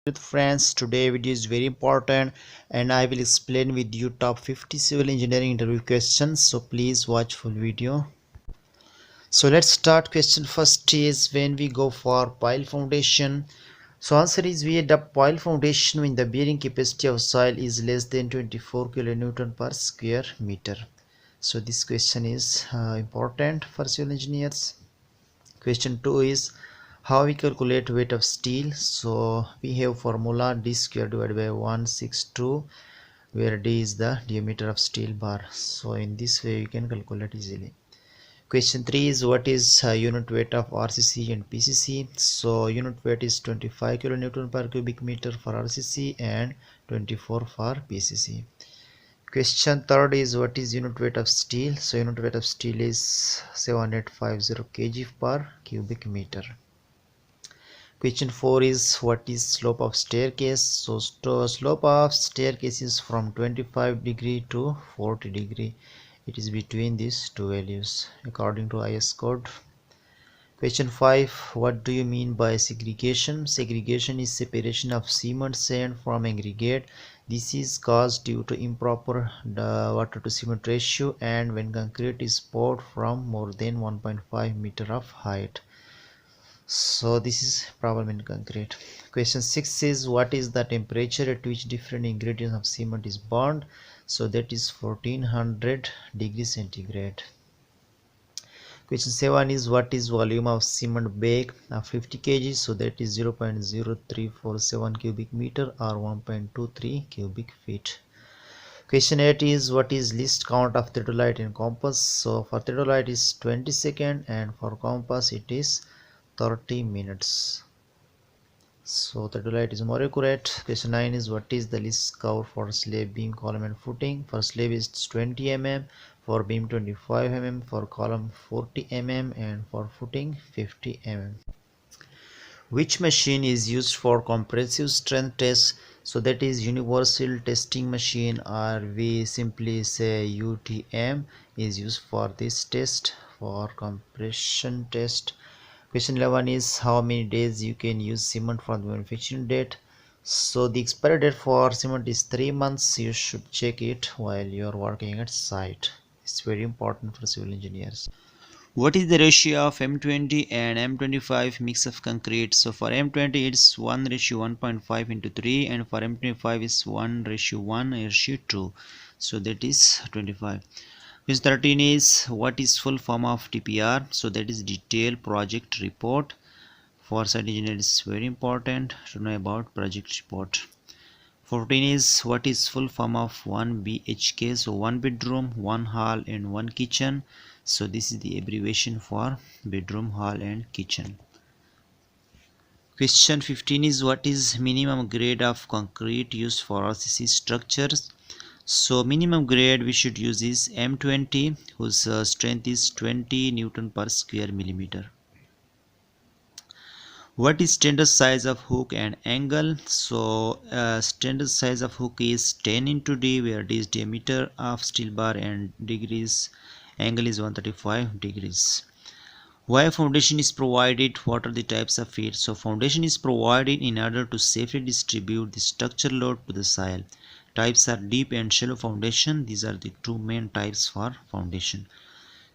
With friends, today video is very important and I will explain with you top 50 civil engineering interview questions, so please watch full video. So let's start. Question first is, when we go for pile foundation, so answer is, we the pile foundation when the bearing capacity of soil is less than 24 kilonewton per square meter. So this question is important for civil engineers. Question 2 is, how we calculate weight of steel. So we have formula d square divided by 162, where d is the diameter of steel bar. So in this way you can calculate easily. Question 3 is, what is unit weight of RCC and PCC. So unit weight is 25 kilonewton per cubic meter for RCC and 24 for PCC. Question third is, what is unit weight of steel. So unit weight of steel is 7850 kg per cubic meter. Question 4 is, what is slope of staircase. So slope of staircase is from 25 degree to 40 degree. It is between these two values according to IS code. Question 5, what do you mean by segregation. Segregation is separation of cement sand from aggregate. This is caused due to improper water to cement ratio and when concrete is poured from more than 1.5 meter of height. So this is problem in concrete. Question 6 is, what is the temperature at which different ingredients of cement is burned. So that is 1400 degrees centigrade. Question 7 is, what is volume of cement bag of 50 kg. So that is 0.0347 cubic meter or 1.23 cubic feet. Question 8 is, what is least count of theodolite and compass. So for theodolite is 20 seconds and for compass it is 30 minutes. So theodolite is more accurate. Question 9 is, what is the least cover for slab, beam, column and footing. For slab is 20 mm, for beam 25 mm, for column 40 mm and for footing 50 mm. Which machine is used for compressive strength test. So that is universal testing machine, or we simply say UTM is used for this test, for compression test. Question 11 is, how many days you can use cement for the manufacturing date. So the expiry date for cement is 3 months. You should check it while you are working at site. It's very important for civil engineers. What is the ratio of M20 and M25 mix of concrete. So for M20 it's 1:1.5 into 3 and for M25 is 1:1:2. So that is 25. Question 13 is, what is full form of TPR. So that is detailed project report. For site engineer it's very important to know about project report. 14 is, what is full form of 1 BHK. So 1 bedroom, 1 hall and 1 kitchen. So this is the abbreviation for bedroom, hall and kitchen. Question 15 is, what is minimum grade of concrete used for RCC structures. So minimum grade we should use is M20, whose strength is 20 Newton per square millimeter. What is standard size of hook and angle. So standard size of hook is 10 into D, where D is diameter of steel bar and degrees angle is 135 degrees. Why foundation is provided. What are the types of it. So foundation is provided in order to safely distribute the structural load to the soil. Types are deep and shallow foundation. These are the two main types for foundation.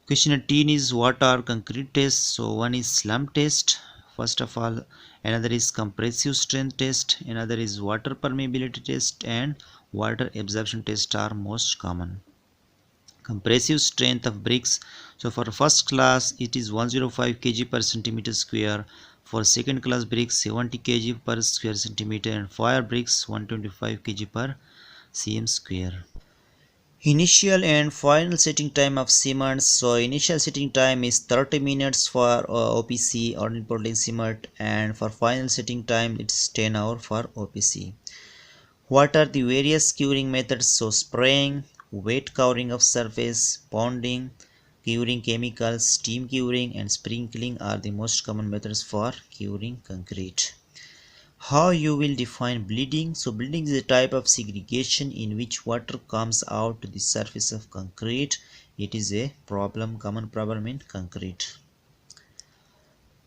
Question 18 is, what are concrete tests. So one is slump test, first of all. Another is compressive strength test. Another is water permeability test, and water absorption test are most common. Compressive strength of bricks. So for first class it is 105 kg per centimeter square. For second class bricks 70 kg per square centimeter, and fire bricks 125 kg per cm square. Initial and final setting time of cement. So initial setting time is 30 minutes for OPC, ordinary Portland cement, and for final setting time it's 10 hours for OPC. What are the various curing methods. So spraying, wet covering of surface, ponding, curing chemicals, steam curing and sprinkling are the most common methods for curing concrete. How you will define bleeding. So bleeding is a type of segregation in which water comes out to the surface of concrete. It is a common problem in concrete.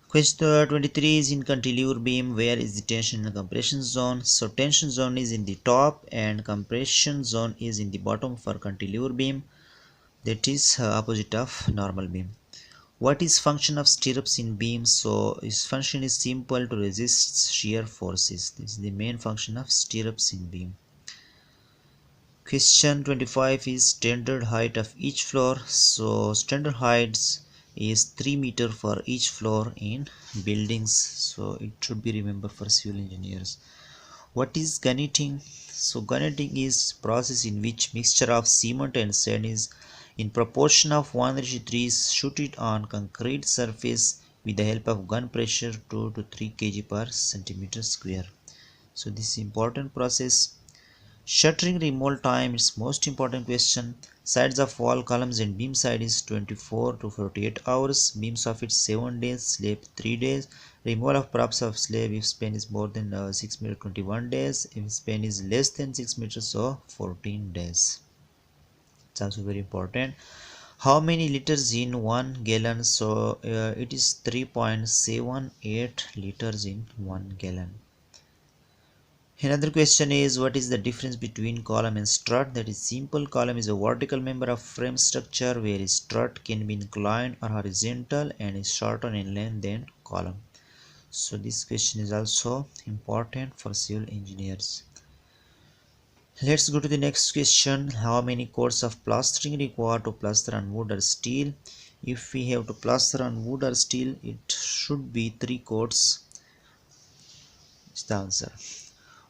Question 23 is in cantilever beam. Where is the tension and compression zone? So tension zone is in the top and compression zone is in the bottom for cantilever beam. That is opposite of normal beam. What is function of stirrups in beam? So its function is simple, to resist shear forces. This is the main function of stirrups in beam. Question 25 is standard height of each floor. So standard heights is 3 meter for each floor in buildings. So it should be remembered for civil engineers. What is gunneting? So gunneting is process in which mixture of cement and sand is in proportion of 1:3 shooted on concrete surface with the help of gun pressure 2 to 3 kg per centimeter square. So this is important process. Shuttering removal time is most important question. Sides of wall columns and beam side is 24 to 48 hours. Beam soffit 7 days, slab 3 days. Removal of props of slab if span is more than 6 meters 21 days. If span is less than 6 meters, so 14 days. It's also very important. How many liters in 1 gallon? So it is 3.78 liters in 1 gallon. Another question is, what is the difference between column and strut? That is simple. Column is a vertical member of frame structure, whereas strut can be inclined or horizontal and is shorter in length than column. So this question is also important for civil engineers. Let's go to the next question. How many coats of plastering required to plaster on wood or steel? If we have to plaster on wood or steel, it should be 3 coats. Is the answer.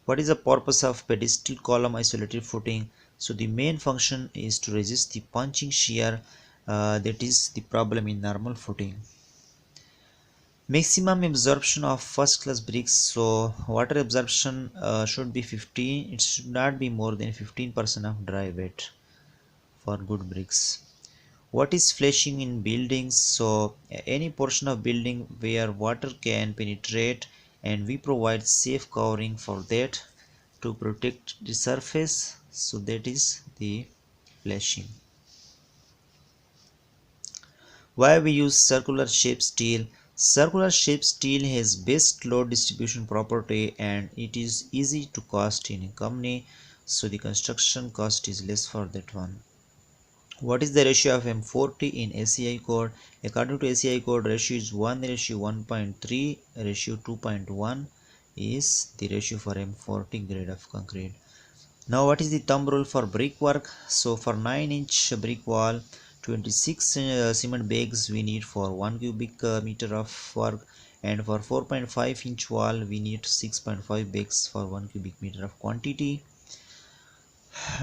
What is the purpose of pedestal column isolated footing? So the main function is to resist the punching shear, that is the problem in normal footing. Maximum absorption of first class bricks. So water absorption should be 15. It should not be more than 15% of dry weight for good bricks. What is flashing in buildings? So any portion of building where water can penetrate, and we provide safe covering for that to protect the surface. So that is the flashing. Why we use circular shape steel? Circular shape steel has best load distribution property and it is easy to cast in a company, so the construction cost is less for that one. What is the ratio of M40 in ACI code? According to ACI code, ratio is 1:1.3, ratio 2.1 is the ratio for M40 grade of concrete. Now what is the thumb rule for brickwork? So for 9-inch brick wall, 26 cement bags we need for 1 cubic meter of work, and for 4.5-inch wall we need 6.5 bags for 1 cubic meter of quantity.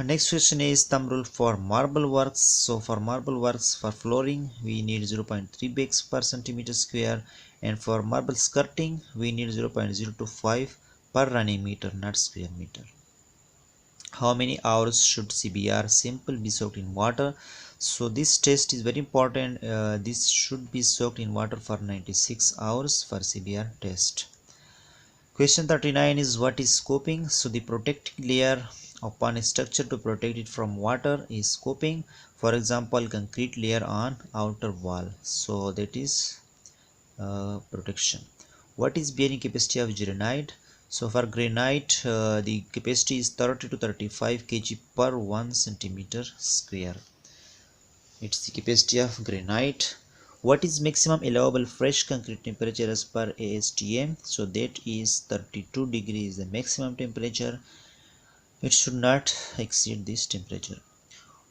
Next question is thumb rule for marble works. So for marble works, for flooring we need 0.3 bags per centimeter square, and for marble skirting we need 0.025 per running meter, not square meter. How many hours should CBR sample be soaked in water? So this test is very important. This should be soaked in water for 96 hours for CBR test. Question 39 is, what is scoping? So the protecting layer upon a structure to protect it from water is scoping. For example, concrete layer on outer wall. So that is protection. What is bearing capacity of granite? So for granite, the capacity is 30 to 35 kg per 1 centimeter square. It's the capacity of granite. What is maximum allowable fresh concrete temperature as per ASTM? So that is 32 degrees the maximum temperature. It should not exceed this temperature.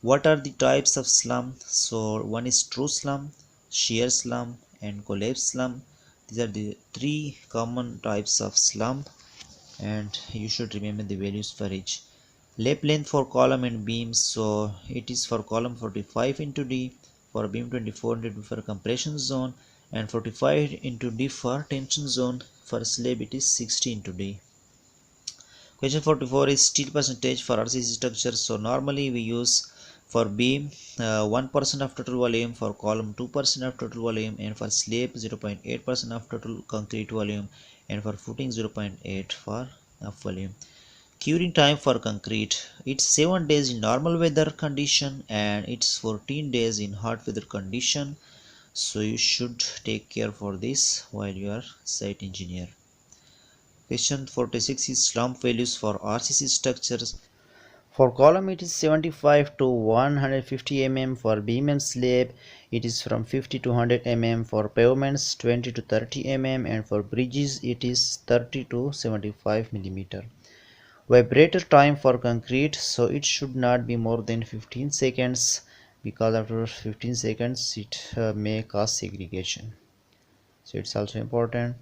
What are the types of slump? So one is true slump, shear slump, and collapse slump. These are the 3 common types of slump, and you should remember the values for each. Lap length for column and beam. So it is for column 45 into D, for beam 24 into D for compression zone, and 45 into D for tension zone. For slab it is 60 into D. Question 44 is steel percentage for RCC structure. So normally we use for beam 1% of total volume, for column 2% of total volume, and for slab 0.8% of total concrete volume, and for footing 0.8 for volume. Curing time for concrete, it's 7 days in normal weather condition and it's 14 days in hot weather condition. so you should take care for this while you are site engineer. Question 46 is slump values for RCC structures. For column it is 75 to 150 mm. For beam and slab it is from 50 to 100 mm. For pavements 20 to 30 mm, and for bridges it is 30 to 75 mm. Vibrator time for concrete, so it should not be more than 15 seconds, because after 15 seconds it may cause segregation, so it's also important.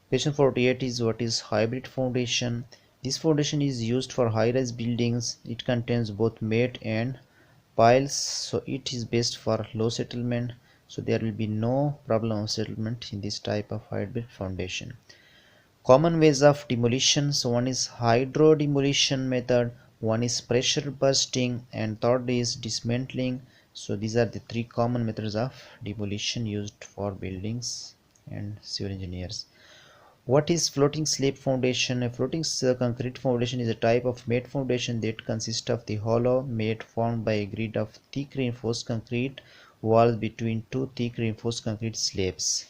Question 48 is what is hybrid foundation? This foundation is used for high-rise buildings. It contains both mat and piles, so it is best for low settlement, so there will be no problem of settlement in this type of hybrid foundation. Common ways of demolition, so one is hydro demolition method, one is pressure bursting, and third is dismantling. So these are the three common methods of demolition used for buildings and civil engineers. What is floating slab foundation? A floating concrete foundation is a type of made foundation that consists of the hollow mat formed by a grid of thick reinforced concrete walls between two thick reinforced concrete slabs.